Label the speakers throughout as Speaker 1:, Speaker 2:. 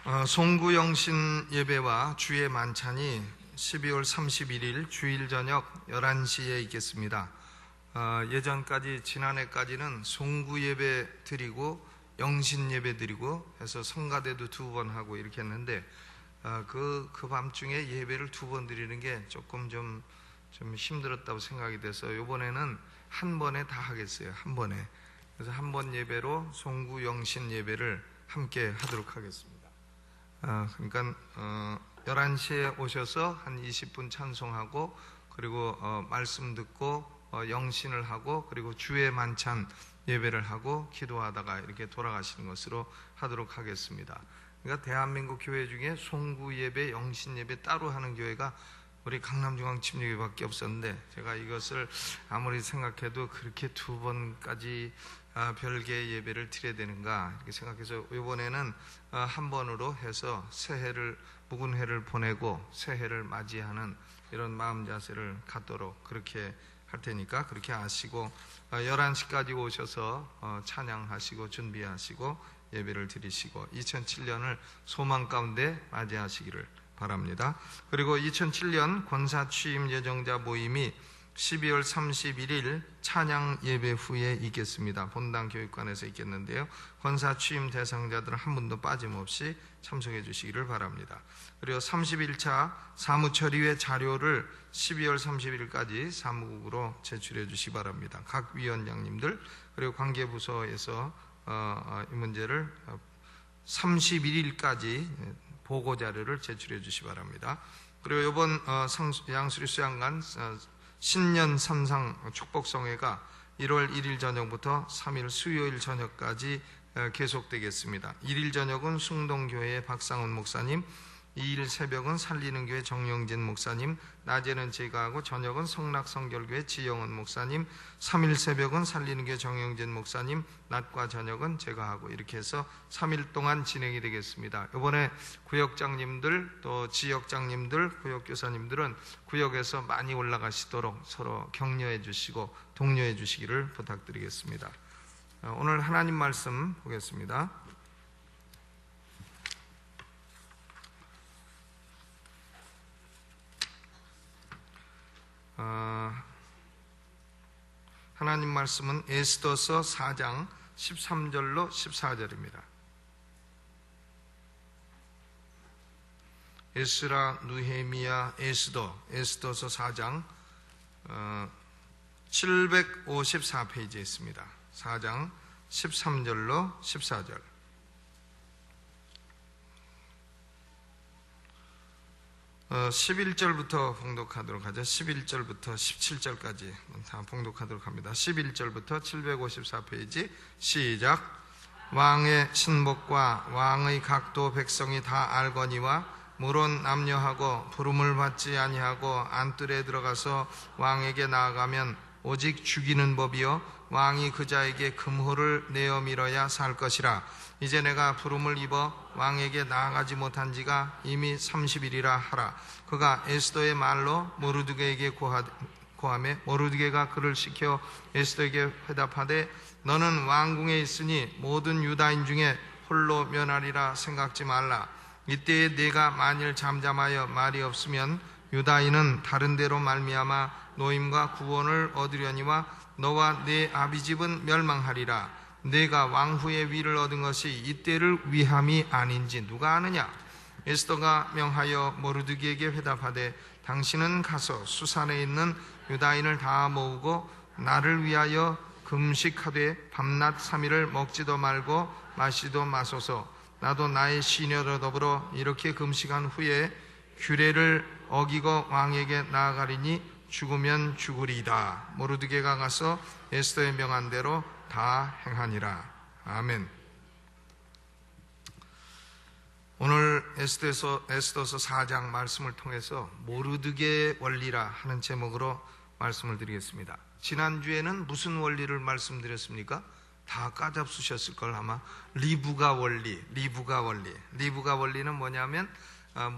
Speaker 1: 송구영신 예배와 주의 만찬이 12월 31일 주일 저녁 11시에 있겠습니다. 예전까지 지난해까지는 송구 예배 드리고 영신 예배 드리고 해서 성가대도 2번 하고 이렇게 했는데 그 밤중에 예배를 2번 드리는 게 조금 좀 힘들었다고 생각이 돼서 이번에는 한 번에 다 하겠어요. 한 번에. 그래서 한 번 예배로 송구 영신 예배를 함께 하도록 하겠습니다. 그러니까 11시에 오셔서 한 20분 찬송하고 그리고 말씀 듣고 영신을 하고 그리고 주의 만찬 예배를 하고 기도하다가 이렇게 돌아가시는 것으로 하도록 하겠습니다. 그러니까 대한민국 교회 중에 송구 예배, 영신 예배 따로 하는 교회가 우리 강남중앙침례교회밖에 없었는데 제가 이것을 아무리 생각해도 그렇게 2번까지 별개의 예배를 드려야 되는가 이렇게 생각해서 이번에는 한 번으로 해서 새해를 묵은 해를 보내고 새해를 맞이하는 이런 마음 자세를 갖도록 그렇게 할 테니까 그렇게 하시고 11시까지 오셔서 찬양하시고 준비하시고 예배를 드리시고 2007년을 소망 가운데 맞이하시기를 바랍니다. 그리고 2007년 권사 취임 예정자 모임이 12월 31일 찬양 예배 후에 있겠습니다. 본당 교육관에서 있겠는데요. 권사 취임 대상자들은 한 분도 빠짐없이 참석해 주시기를 바랍니다. 그리고 31차 사무처리회 자료를 12월 30일까지 사무국으로 제출해 주시기 바랍니다. 각 위원장님들 그리고 관계부서에서 이 문제를 31일까지 보고 자료를 제출해 주시기 바랍니다. 그리고 이번 양수리 수양관 신년 삼상 축복성회가 1월 1일 저녁부터 3일 수요일 저녁까지 계속되겠습니다. 1일 저녁은 숭동교회의 박상훈 목사님, 2일 새벽은 살리는교회 정영진 목사님, 낮에는 제가 하고 저녁은 성락성결교회 지영은 목사님, 3일 새벽은 살리는교회 정영진 목사님, 낮과 저녁은 제가 하고 이렇게 해서 3일 동안 진행이 되겠습니다. 이번에 구역장님들 또 지역장님들 구역교사님들은 구역에서 많이 올라가시도록 서로 격려해 주시고 독려해 주시기를 부탁드리겠습니다. 오늘 하나님 말씀 보겠습니다. 하나님 말씀은 에스더서 4장 13절로 14절입니다. 에스라, 느헤미야, 에스더서 4장 754페이지에 있습니다. 4장 13절로 14절. 11절부터 봉독하도록 하죠. 11절부터 17절까지 다 봉독하도록 합니다. 11절부터 754페이지 시작. 왕의 신복과 왕의 각도 백성이 다 알거니와 물론 남녀하고 부름을 받지 아니하고 안뜰에 들어가서 왕에게 나아가면 오직 죽이는 법이요 왕이 그 자에게 금호를 내어 밀어야 살 것이라. 이제 내가 부름을 입어 왕에게 나아가지 못한 지가 이미 30일이라 하라. 그가 에스더의 말로 모르드게에게 고하매 모르드게가 그를 시켜 에스더에게 회답하되 너는 왕궁에 있으니 모든 유다인 중에 홀로 면하리라 생각지 말라. 이때에 네가 만일 잠잠하여 말이 없으면 유다인은 다른 데로 말미암아 노임과 구원을 얻으려니와 너와 네 아비집은 멸망하리라. 내가 왕후의 위를 얻은 것이 이때를 위함이 아닌지 누가 아느냐. 에스더가 명하여 모르드게에게 회답하되 당신은 가서 수산에 있는 유다인을 다 모으고 나를 위하여 금식하되 밤낮 3일을 먹지도 말고 마시도 마소서. 나도 나의 시녀로 더불어 이렇게 금식한 후에 규례를 어기고 왕에게 나아가리니 죽으면 죽으리이다. 모르드게가 가서 에스더의 명한 대로 다 행하니라. 아멘. 오늘 에스더서 4장 말씀을 통해서 모르드게의 원리라 하는 제목으로 말씀을 드리겠습니다. 지난주에는 무슨 원리를 말씀드렸습니까? 다 까잡수셨을 걸 아마. 리브가 원리는 뭐냐면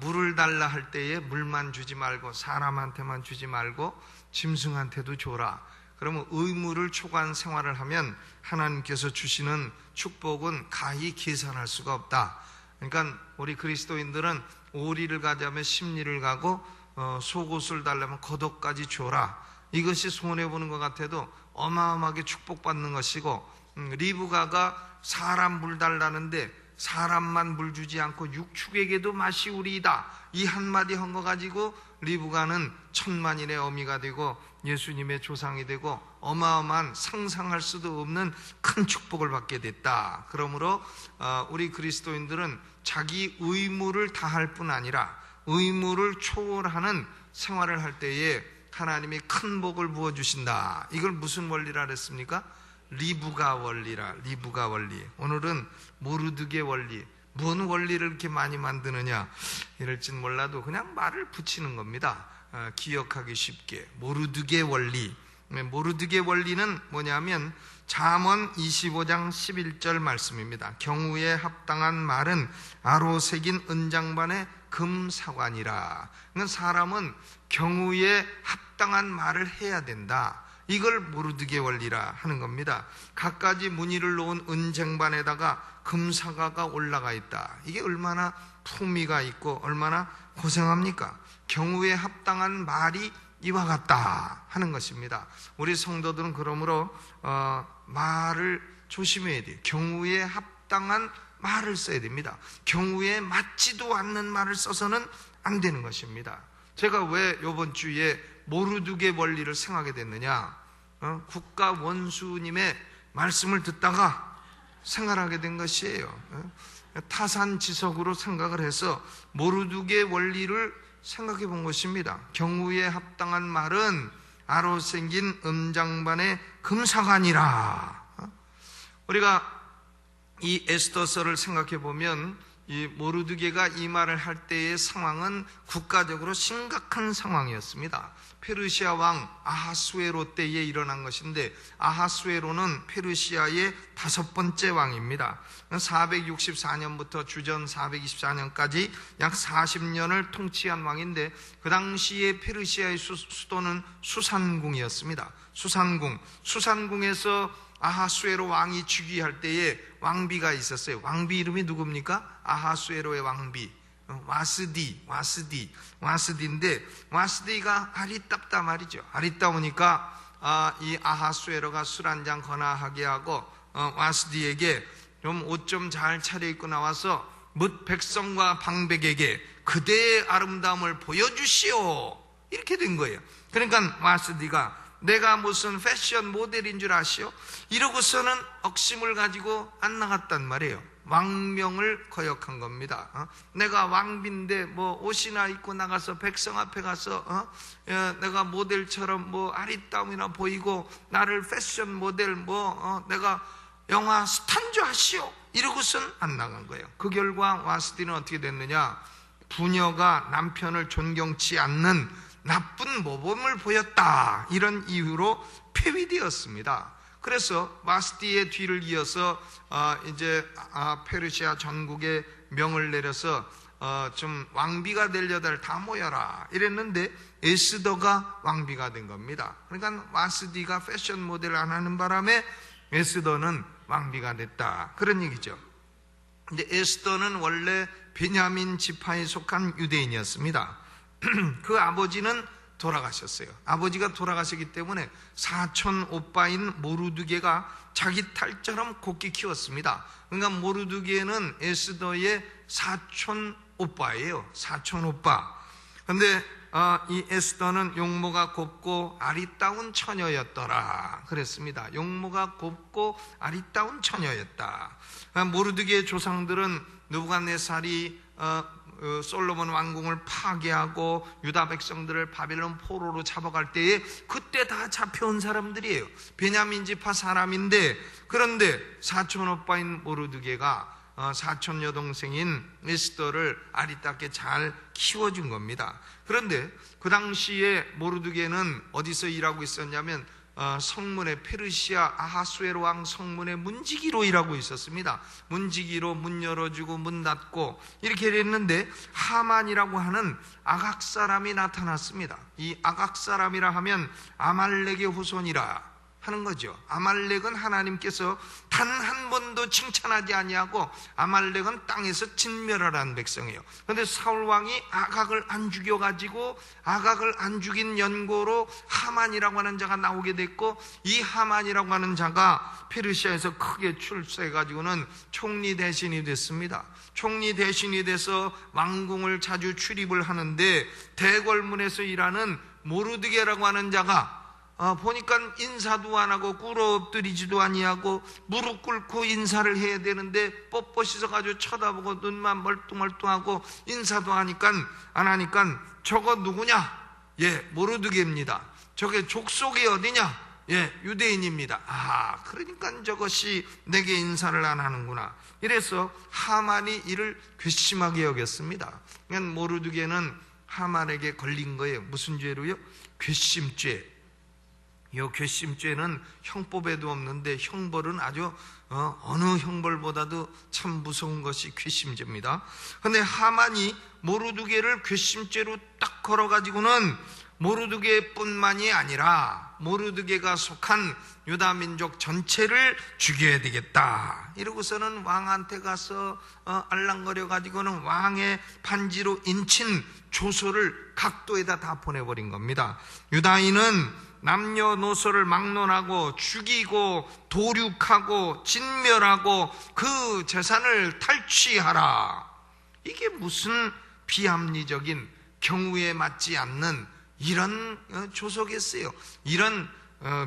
Speaker 1: 물을 달라 할 때에 물만 주지 말고 사람한테만 주지 말고 짐승한테도 줘라. 그러면 의무를 초과한 생활을 하면 하나님께서 주시는 축복은 가히 계산할 수가 없다. 그러니까 우리 그리스도인들은 오리를 가자면 십리를 가고 속옷을 달라면 겉옷까지 줘라. 이것이 손해보는 것 같아도 어마어마하게 축복받는 것이고, 리브가가 사람 물 달라는데 사람만 물 주지 않고 육축에게도 마시우리이다, 이 한마디 한 거 가지고 리브가는 천만인의 어미가 되고 예수님의 조상이 되고 어마어마한 상상할 수도 없는 큰 축복을 받게 됐다. 그러므로 우리 그리스도인들은 자기 의무를 다할 뿐 아니라 의무를 초월하는 생활을 할 때에 하나님이 큰 복을 부어주신다. 이걸 무슨 원리라 그랬습니까? 리브가 원리라. 리브가 원리. 오늘은 모르드게 원리. 뭔 원리를 이렇게 많이 만드느냐 이럴진 몰라도 그냥 말을 붙이는 겁니다. 기억하기 쉽게. 모르드게 원리. 모르드게 원리는 뭐냐면 잠언 25장 11절 말씀입니다. 경우에 합당한 말은 아로 새긴 은장반의 금사관이라. 그러니까 사람은 경우에 합당한 말을 해야 된다. 이걸 모르드게 원리라 하는 겁니다. 갖가지 무늬를 놓은 은쟁반에다가 금사과가 올라가 있다. 이게 얼마나 품위가 있고 얼마나 고생합니까? 경우에 합당한 말이 이와 같다 하는 것입니다. 우리 성도들은 그러므로 말을 조심해야 돼요. 경우에 합당한 말을 써야 됩니다. 경우에 맞지도 않는 말을 써서는 안 되는 것입니다. 제가 왜 이번 주에 모르드게 원리를 생각하게 됐느냐, 국가 원수님의 말씀을 듣다가 생각하게 된 것이에요. 타산지석으로 생각을 해서 모르드게 원리를 생각해 본 것입니다. 경우에 합당한 말은 아로 생긴 음장반의 금사관이라. 우리가 이 에스더서를 생각해 보면 이 모르드게가 이 말을 할 때의 상황은 국가적으로 심각한 상황이었습니다. 페르시아 왕 아하수에로 때에 일어난 것인데, 아하수에로는 페르시아의 5번째 왕입니다. 464년부터 주전 424년까지 약 40년을 통치한 왕인데, 그 당시에 페르시아의 수도는 수산궁이었습니다. 수산궁에서 아하수에로 왕이 즉위할 때에 왕비가 있었어요. 왕비 이름이 누굽니까? 아하수에로의 왕비 와스디인데, 와스디가 아리따다 말이죠. 아리따우니까 이 아하수에로가 술 한잔 거나하게 하고 와스디에게 좀 옷 좀 잘 차려입고 나와서 뭇 백성과 방백에게 그대의 아름다움을 보여주시오, 이렇게 된 거예요. 그러니까 와스디가 내가 무슨 패션 모델인 줄 아시오? 이러고서는 억심을 가지고 안 나갔단 말이에요. 왕명을 거역한 겁니다. 내가 왕비인데 뭐 옷이나 입고 나가서 백성 앞에 가서 내가 모델처럼 뭐 아리따움이나 보이고 나를 패션 모델 내가 영화 스타인 줄 아시오? 이러고서는 안 나간 거예요. 그 결과 와스디는 어떻게 됐느냐, 부녀가 남편을 존경치 않는 나쁜 모범을 보였다, 이런 이유로 폐위되었습니다. 그래서 와스디의 뒤를 이어서 이제 페르시아 전국에 명을 내려서 좀 왕비가 될 여자를 다 모여라 이랬는데 에스더가 왕비가 된 겁니다. 그러니까 와스디가 패션 모델을 안 하는 바람에 에스더는 왕비가 됐다, 그런 얘기죠. 근데 에스더는 원래 베냐민 지파에 속한 유대인이었습니다. 그 아버지는 돌아가셨어요. 아버지가 돌아가셨기 때문에 사촌 오빠인 모르드게가 자기 딸처럼 곱게 키웠습니다. 그러니까 모르드게는 에스더의 사촌 오빠예요. 사촌 오빠. 그런데 이 에스더는 용모가 곱고 아리따운 처녀였더라 그랬습니다. 용모가 곱고 아리따운 처녀였다. 모르드게의 조상들은 느부갓네살이 솔로몬 왕궁을 파괴하고 유다 백성들을 바벨론 포로로 잡아갈 때에 그때 다 잡혀온 사람들이에요. 베냐민 지파 사람인데, 그런데 사촌 오빠인 모르드게가 사촌 여동생인 에스더를 아리따게 잘 키워준 겁니다. 그런데 그 당시에 모르드게는 어디서 일하고 있었냐면 성문의 페르시아 아하수에로 왕 성문의 문지기로 일하고 있었습니다. 문지기로 문 열어주고 문 닫고 이렇게 했는데 하만이라고 하는 아각 사람이 나타났습니다. 이 아각 사람이라 하면 아말렉의 후손이라 하는 거죠. 아말렉은 하나님께서 단 한 번도 칭찬하지 아니하고 아말렉은 땅에서 진멸하라는 백성이에요. 그런데 사울 왕이 아각을 안 죽여가지고 아각을 안 죽인 연고로 하만이라고 하는 자가 나오게 됐고, 이 하만이라고 하는 자가 페르시아에서 크게 출세해가지고는 총리 대신이 됐습니다. 총리 대신이 돼서 왕궁을 자주 출입을 하는데, 대궐문에서 일하는 모르드게라고 하는 자가 보니까 인사도 안 하고 꿇어 엎드리지도 아니하고 무릎 꿇고 인사를 해야 되는데 뻣뻣이 서가지고 쳐다보고 눈만 멀뚱멀뚱하고 인사도 안 하니까 저거 누구냐? 예, 모르드게입니다. 저게 족속이 어디냐? 예, 유대인입니다. 그러니까 저것이 내게 인사를 안 하는구나. 이래서 하만이 이를 괘씸하게 여겼습니다. 그러니까 모르드게는 하만에게 걸린 거예요. 무슨 죄로요? 괘씸죄. 이 괘씸죄는 형법에도 없는데 형벌은 아주 어느 형벌보다도 참 무서운 것이 괘씸죄입니다. 그런데 하만이 모르드게를 괘씸죄로 딱 걸어가지고는 모르드게뿐만이 아니라 모르드게가 속한 유다 민족 전체를 죽여야 되겠다. 이러고서는 왕한테 가서 알랑거려 가지고는 왕의 반지로 인친 조서를 각도에다 다 보내버린 겁니다. 유다인은 남녀노소를 막론하고 죽이고 도륙하고 진멸하고 그 재산을 탈취하라. 이게 무슨 비합리적인 경우에 맞지 않는 이런 조서겠어요. 이런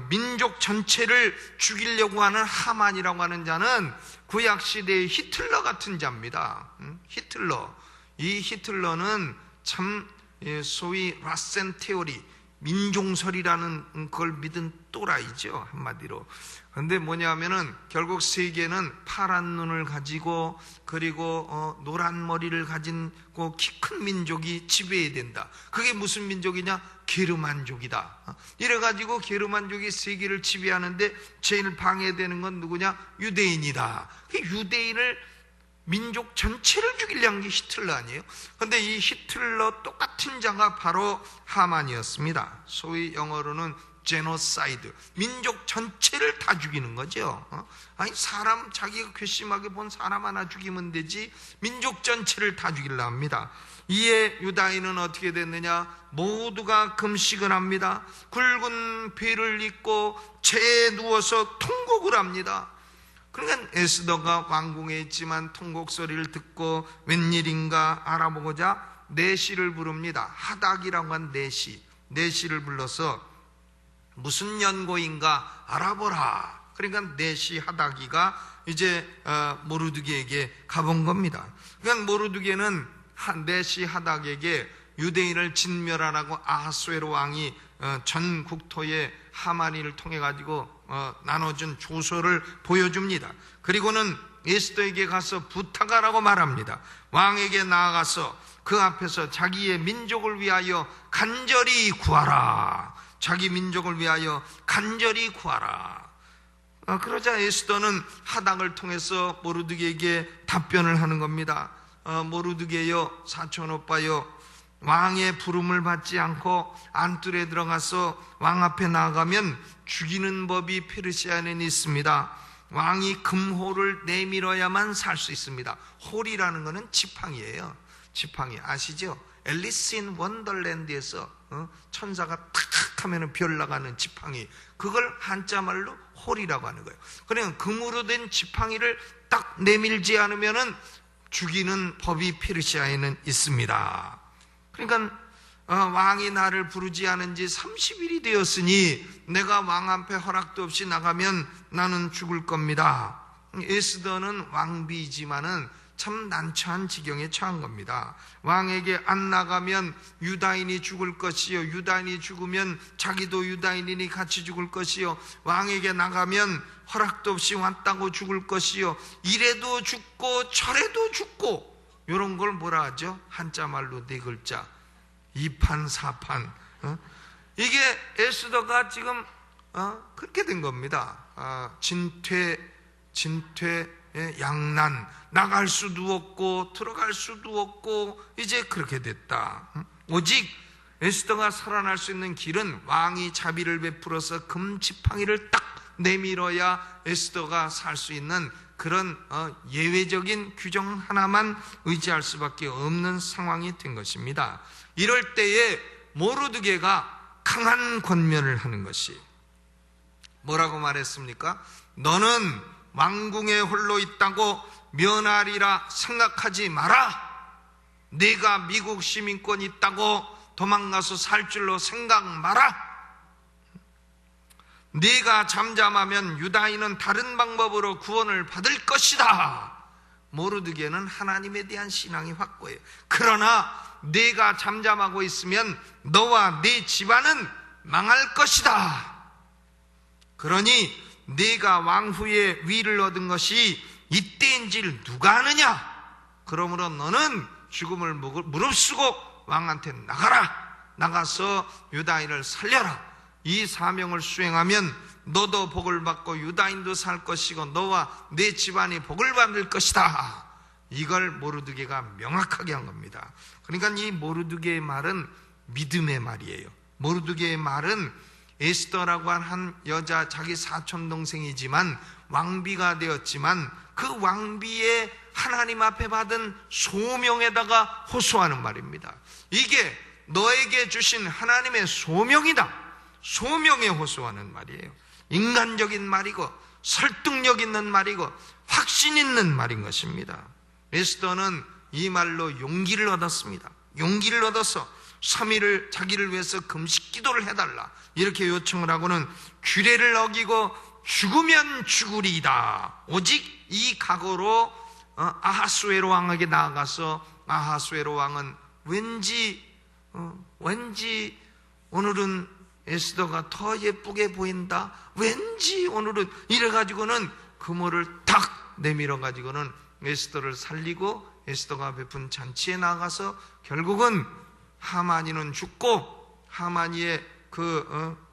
Speaker 1: 민족 전체를 죽이려고 하는 하만이라고 하는 자는 구약시대의 히틀러 같은 자입니다. 히틀러. 이 히틀러는 참 소위 라센 테오리, 민종설이라는 걸 믿은 또라이죠, 한마디로. 그런데 뭐냐면은 결국 세계는 파란 눈을 가지고 그리고 노란 머리를 가진 키 큰 민족이 지배해야 된다. 그게 무슨 민족이냐? 게르만족이다. 이래가지고 게르만족이 세계를 지배하는데 제일 방해되는 건 누구냐? 유대인이다. 유대인을 민족 전체를 죽이려는 게 히틀러 아니에요? 그런데 이 히틀러 똑같은 자가 바로 하만이었습니다. 소위 영어로는 제노사이드, 민족 전체를 다 죽이는 거죠. 아니 사람, 자기가 괘씸하게 본 사람 하나 죽이면 되지 민족 전체를 다 죽이려 합니다. 이에 유다인은 어떻게 됐느냐? 모두가 금식을 합니다. 굵은 베를 입고 재에 누워서 통곡을 합니다. 그러니까 에스더가 왕궁에 있지만 통곡 소리를 듣고 웬일인가 알아보고자 내시를 부릅니다. 하닥이라고 한 내시를 불러서 무슨 연고인가 알아보라. 그러니까 내시 하닥이가 이제 모르드게에게 가본 겁니다. 그러니까 모르드게는 내시 하닥에게 유대인을 진멸하라고 아하수에로 왕이 전 국토에 하만이를 통해 가지고 나눠준 조서를 보여줍니다. 그리고는 에스더에게 가서 부탁하라고 말합니다. 왕에게 나아가서 그 앞에서 자기의 민족을 위하여 간절히 구하라. 자기 민족을 위하여 간절히 구하라. 그러자 에스더는 하닥을 통해서 모르드게에게 답변을 하는 겁니다. 모르드게여, 사촌 오빠여, 왕의 부름을 받지 않고 안뜰에 들어가서 왕 앞에 나아가면 죽이는 법이 페르시아에는 있습니다. 왕이 금호를 내밀어야만 살 수 있습니다. 홀이라는 것은 지팡이에요. 지팡이 아시죠? 앨리스 인 원더랜드에서 천사가 탁 하면 별 나가는 지팡이, 그걸 한자말로 홀이라고 하는 거예요. 그러면 금으로 된 지팡이를 딱 내밀지 않으면 죽이는 법이 페르시아에는 있습니다. 그러니까 왕이 나를 부르지 않은 지 30일이 되었으니 내가 왕 앞에 허락도 없이 나가면 나는 죽을 겁니다. 에스더는 왕비이지만은 참 난처한 지경에 처한 겁니다. 왕에게 안 나가면 유다인이 죽을 것이요, 유다인이 죽으면 자기도 유다인이니 같이 죽을 것이요, 왕에게 나가면 허락도 없이 왔다고 죽을 것이요, 이래도 죽고 저래도 죽고, 이런 걸 뭐라 하죠? 한자말로 네 글자, 이판사판. 이게 에스더가 지금 그렇게 된 겁니다. 진퇴 양난, 나갈 수도 없고 들어갈 수도 없고 이제 그렇게 됐다. 오직 에스더가 살아날 수 있는 길은 왕이 자비를 베풀어서 금지팡이를 딱 내밀어야 에스더가 살 수 있는 그런 예외적인 규정 하나만 의지할 수밖에 없는 상황이 된 것입니다. 이럴 때에 모르드게가 강한 권면을 하는 것이 뭐라고 말했습니까? 너는 왕궁에 홀로 있다고 면하리라 생각하지 마라. 네가 미국 시민권 있다고 도망가서 살 줄로 생각 마라. 네가 잠잠하면 유다인은 다른 방법으로 구원을 받을 것이다. 모르드게는 하나님에 대한 신앙이 확고해요. 그러나 네가 잠잠하고 있으면 너와 네 집안은 망할 것이다. 그러니 네가 왕후의 위를 얻은 것이 이때인지를 누가 아느냐? 그러므로 너는 죽음을 무릅쓰고 왕한테 나가서 유다인을 살려라. 이 사명을 수행하면 너도 복을 받고 유다인도 살 것이고 너와 네 집안이 복을 받을 것이다. 이걸 모르드게가 명확하게 한 겁니다. 그러니까 이 모르드게의 말은 믿음의 말이에요. 모르드게의 말은 에스더라고 한 여자, 자기 사촌동생이지만 왕비가 되었지만 그 왕비의 하나님 앞에 받은 소명에다가 호소하는 말입니다. 이게 너에게 주신 하나님의 소명이다. 소명에 호소하는 말이에요. 인간적인 말이고 설득력 있는 말이고 확신 있는 말인 것입니다. 에스더는 이 말로 용기를 얻었습니다. 용기를 얻어서 3일을 자기를 위해서 금식 기도를 해달라 이렇게 요청을 하고는 규례를 어기고 죽으면 죽으리이다. 오직 이 각오로 아하수에로 왕에게 나아가서 아하수에로 왕은 왠지 오늘은 에스더가 더 예쁘게 보인다. 왠지 오늘은 이래가지고는 금오를 탁 내밀어가지고는 에스더를 살리고 에스더가 베푼 잔치에 나가서 결국은 하만이는 죽고 하만이의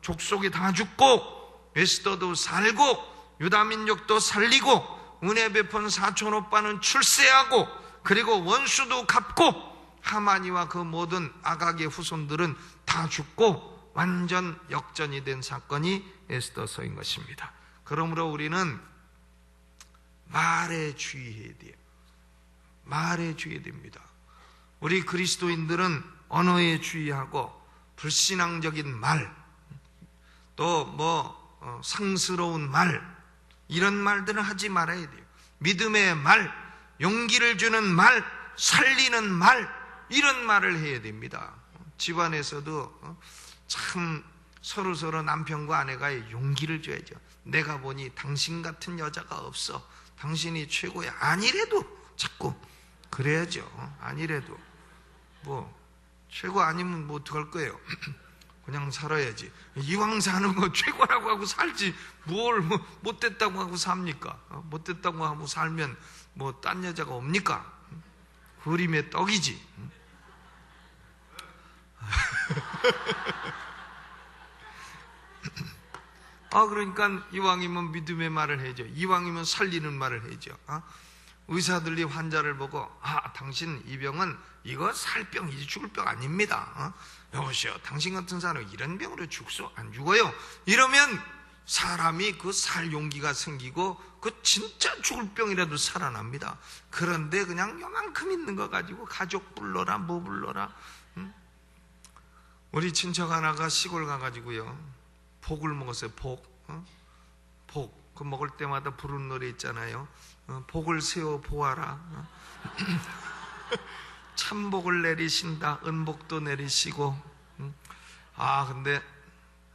Speaker 1: 족속이 다 죽고 에스더도 살고 유다민족도 살리고 은혜 베푼 사촌 오빠는 출세하고 그리고 원수도 갚고 하만이와 그 모든 아각의 후손들은 다 죽고 완전 역전이 된 사건이 에스더서인 것입니다. 그러므로 우리는 말에 주의해야 돼요. 말에 주의해야 됩니다. 우리 그리스도인들은 언어에 주의하고 불신앙적인 말, 또 상스러운 말, 이런 말들은 하지 말아야 돼요. 믿음의 말, 용기를 주는 말, 살리는 말, 이런 말을 해야 됩니다. 집안에서도 참 서로 남편과 아내가 용기를 줘야죠. 내가 보니 당신 같은 여자가 없어. 당신이 최고야. 아니래도 자꾸 그래야죠. 아니래도 최고 아니면 뭐 어떡할 거예요? 그냥 살아야지. 이왕 사는 거 최고라고 하고 살지 뭘 못됐다고 하고 삽니까? 못됐다고 하고 살면 뭐 딴 여자가 옵니까? 그림의 떡이지. 그러니까 이왕이면 믿음의 말을 해야죠. 이왕이면 살리는 말을 해야죠. 의사들이 환자를 보고 당신 이 병은 이거 살 병이지 죽을 병 아닙니다. 여보세요, 당신 같은 사람은 이런 병으로 안 죽어요. 이러면 사람이 그 살 용기가 생기고 그 진짜 죽을 병이라도 살아납니다. 그런데 그냥 요만큼 있는 거 가지고 가족 불러라 뭐 불러라. 우리 친척 하나가 시골 가가지고요 복을 먹었어요. 복. 그 먹을 때마다 부르는 노래 있잖아요. 복을 세워 보아라. 참복을 내리신다. 은복도 내리시고. 근데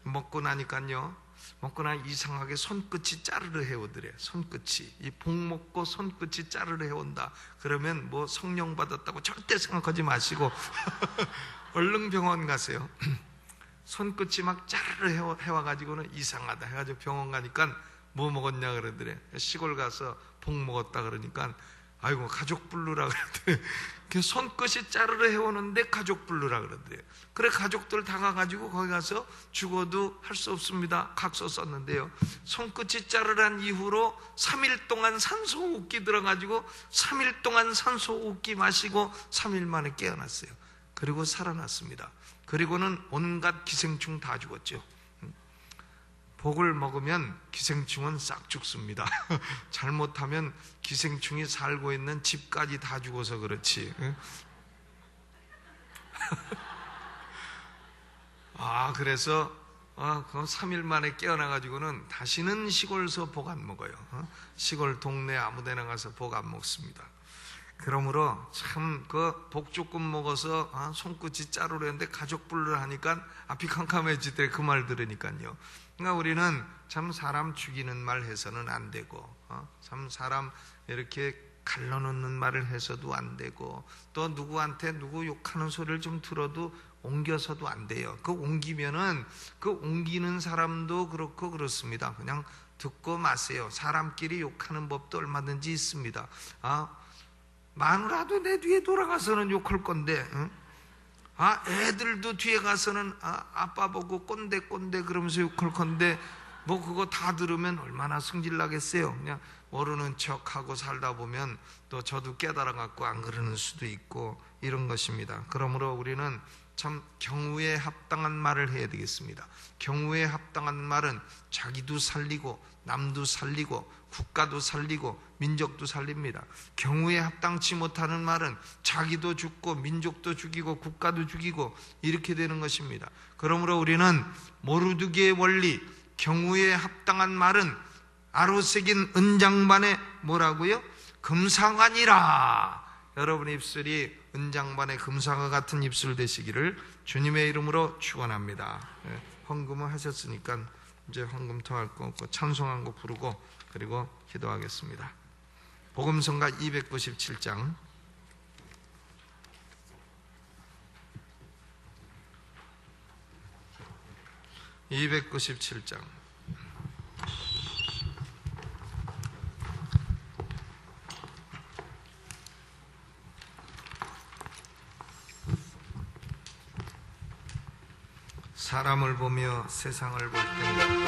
Speaker 1: 먹고 나니까요. 먹고 나니 이상하게 손끝이 짜르르 해오더래. 손끝이. 이 복 먹고 손끝이 짜르르 해온다. 그러면 뭐 성령 받았다고 절대 생각하지 마시고 얼른 병원 가세요. 손끝이 막 짜르르 해와가지고는 이상하다 해가지고 병원 가니까 뭐 먹었냐 그러더래. 시골 가서 복 먹었다 그러니까 아이고 가족 부르라 그러더래. 손끝이 짜르르 해오는데 가족 부르라 그러더래. 그래 가족들 다 가가지고 거기 가서 죽어도 할 수 없습니다 각서 썼는데요. 손끝이 짜르르한 이후로 3일 동안 산소호흡기 들어가지고 3일 동안 산소호흡기 마시고 3일 만에 깨어났어요. 그리고 살아났습니다. 그리고는 온갖 기생충 다 죽었죠. 복을 먹으면 기생충은 싹 죽습니다. 잘못하면 기생충이 살고 있는 집까지 다 죽어서 그렇지. 그래서 3일 만에 깨어나가지고는 다시는 시골서 복 안 먹어요. 시골 동네 아무데나 가서 복 안 먹습니다. 그러므로 참 그 복 조금 먹어서 손끝이 짜르르는데 가족 불러 하니까 앞이 캄캄해지더래. 그 말 들으니까요. 그러니까 우리는 참 사람 죽이는 말 해서는 안 되고, 참 사람 이렇게 갈라놓는 말을 해서도 안 되고, 또 누구한테 누구 욕하는 소리를 좀 들어도 옮겨서도 안 돼요. 그 옮기면은 그 옮기는 사람도 그렇고 그렇습니다. 그냥 듣고 마세요. 사람끼리 욕하는 법도 얼마든지 있습니다. 마누라도 내 뒤에 돌아가서는 욕할 건데, 애들도 뒤에 가서는 아빠 보고 꼰대 그러면서 욕할 건데, 뭐 그거 다 들으면 얼마나 승질 나겠어요. 그냥 모르는 척하고 살다 보면 또 저도 깨달아갖고 안 그러는 수도 있고 이런 것입니다. 그러므로 우리는 참 경우에 합당한 말을 해야 되겠습니다. 경우에 합당한 말은 자기도 살리고 남도 살리고 국가도 살리고 민족도 살립니다. 경우에 합당치 못하는 말은 자기도 죽고 민족도 죽이고 국가도 죽이고 이렇게 되는 것입니다. 그러므로 우리는 모르드기의 원리, 경우에 합당한 말은 아로새긴 은장반에 뭐라고요? 금상아니라. 여러분의 입술이 은장반의 금상아 같은 입술 되시기를 주님의 이름으로 축원합니다. 헌금을 하셨으니까 이제 헌금 더 할 거 없고 찬송한 거 부르고 그리고 기도하겠습니다. 복음성가 297장 297장 사람을 보며 세상을 볼 때는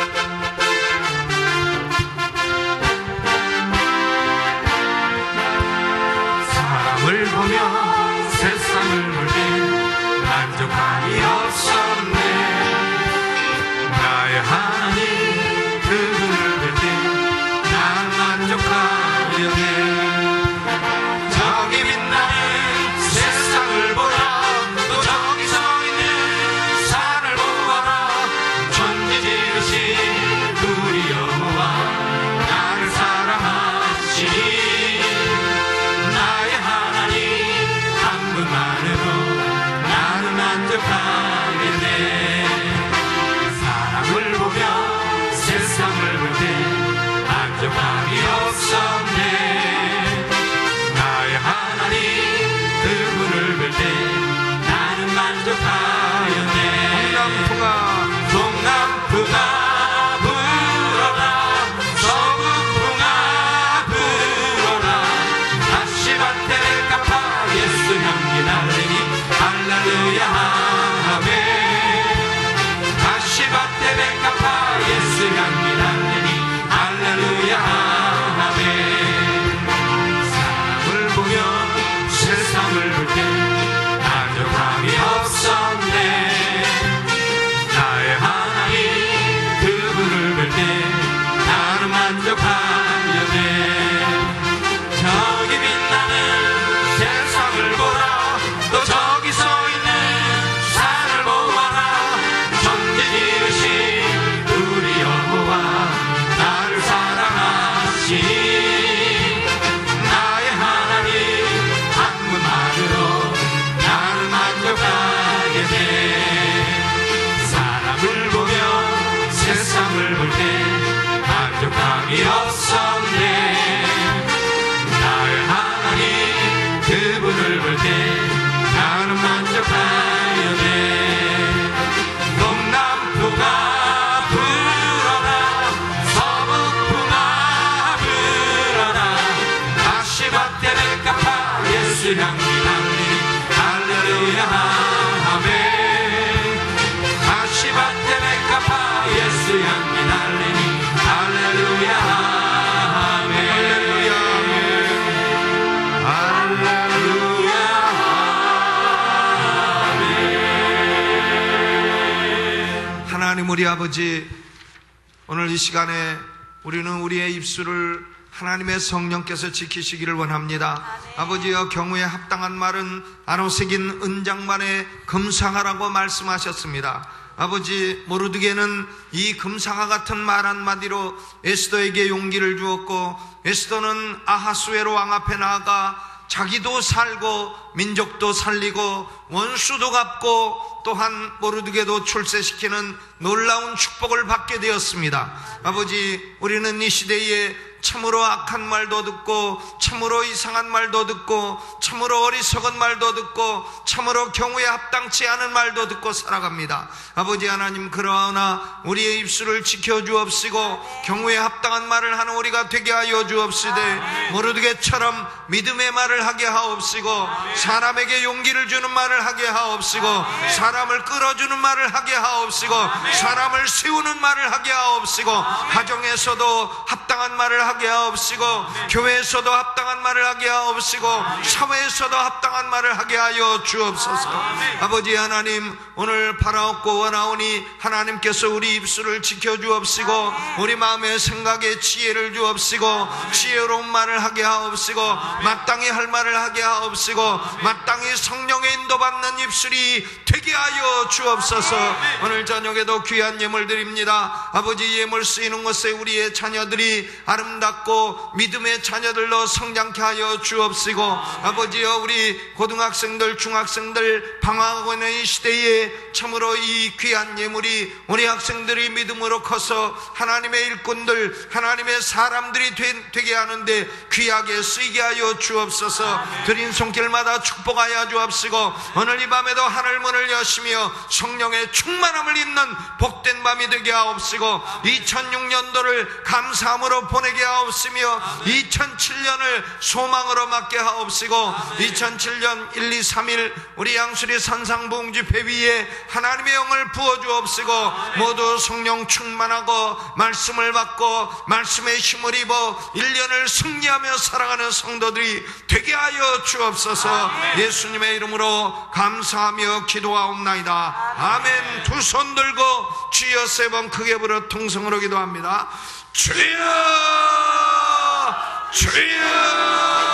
Speaker 1: 사람을 보며 세상을 볼 때 만족함이 없었네. 나의 하나님 그분을 볼 때 난 만족하려네. 저기 빛나는 세상을 보라. 또 저기 서 있는 산을 보아라. 천지 지으신 우리 여호와 나를 사랑하시니 나의 하나님 한 분만으로 나는 만족하겠네. 사람을 보며 세상을 볼 때 만족함이 없었네. 나의 하나님 그분을 볼 때 나는 만족하였네. 동남풍아 불어라. 서북풍아 불어라. 다시밭에 갚아 예수 향기 날리니 할렐루야 아멘. 다시밭에 갚아 예수 향기 날리니 할렐루야 아멘. 사람을 보며 세상을 볼 때 만족함이 없었네. 나의 하나님 그분을 볼 때 나는 만족하려네. 저기 빛나는 세상을 보라. 또 저기 서 있는 산을 보아라. 천지 지으신 우리 여호와 나를 사랑하시니 나의 하나님 한 분만으로 나는 만족하겠네. 사람을 보며 세상을 볼 때 만족함이 없었네. 나의 하나님 그분을 볼 때 나는 만족하려네. 동남풍아 불어라. 서북풍아 불어라. 다시밭에 갚아 예수 향기 날리니 할렐루야 아멘. 다시밭에 갚아 예수 향기 날리니 할렐루야 아멘. 할렐루야 아멘. 하나님 우리 아버지, 오늘 이 시간에 우리는 우리의 입술을 하나님의 성령께서 지키시기를 원합니다. 아버지여, 경우에 합당한 말은 안호 새긴 은장만에 금상아라고 말씀하셨습니다. 아버지, 모르드게는 이 금상아 같은 말 한마디로 에스더에게 용기를 주었고, 에스더는 아하수에로 왕 앞에 나아가 자기도 살고 민족도 살리고 원수도 갚고 또한 모르드게도 출세시키는 놀라운 축복을 받게 되었습니다. 아버지, 우리는 이 시대에 참으로 악한 말도 듣고 참으로 이상한 말도 듣고 참으로 어리석은 말도 듣고 참으로 경우에 합당치 않은 말도 듣고 살아갑니다. 아버지 하나님, 그러나 우리의 입술을 지켜주옵시고 경우에 합당한 말을 하는 우리가 되게 하여 주옵시되, 모르드게처럼 믿음의 말을 하게 하옵시고 사람에게 용기를 주는 말을 하게 하옵시고 사람을 끌어주는 말을 하게 하옵시고 사람을 세우는 말을 하게 하옵시고 가정에서도 합당한 말을 하게 하옵시고 교회에서도 합당한 말을 하게 하옵시고 사회에서도 합당한 말을 하게 하여 주옵소서. 아버지 하나님, 오늘 바라옵고 원하오니 하나님께서 우리 입술을 지켜주옵시고 우리 마음의 생각에 지혜를 주옵시고 지혜로운 말을 하게 하옵시고 마땅히 할 말을 하게 하옵시고 마땅히 성령의 인도받는 입술이 되게 하여 주옵소서. 오늘 저녁에도 귀한 예물 드립니다. 아버지, 예물 쓰이는 곳에 우리의 자녀들이 아름답고 믿음의 자녀들로 성장케 하여 주옵시고, 아버지여, 우리 고등학생들 중학생들 방황하고 있는 이 시대에 참으로 이 귀한 예물이 우리 학생들이 믿음으로 커서 하나님의 일꾼들, 하나님의 사람들이 되게 하는데 귀하게 쓰이게 하여 주옵소서. 드린 손길마다 축복하여 주옵시고 오늘 이 밤에도 하늘문을 여시며 성령의 충만함을 잇는 복된 밤이 되게 하옵시고 2006년도를 감사함으로 보내게 하옵시며 2007년을 소망으로 맞게 하옵시고 2007년 1, 2, 3일 우리 양수리 산상부흥집회 위에 하나님의 영을 부어주옵시고 모두 성령 충만하고 말씀을 받고 말씀의 힘을 입어 1년을 승리하며 살아가는 성도들이 되게 하여 주옵소서. 예수님의 이름으로 감사하며 기도하옵나이다. 아멘. 두 손 들고 주여 세 번 크게 부르 통성으로 기도합니다. 주여, 주여.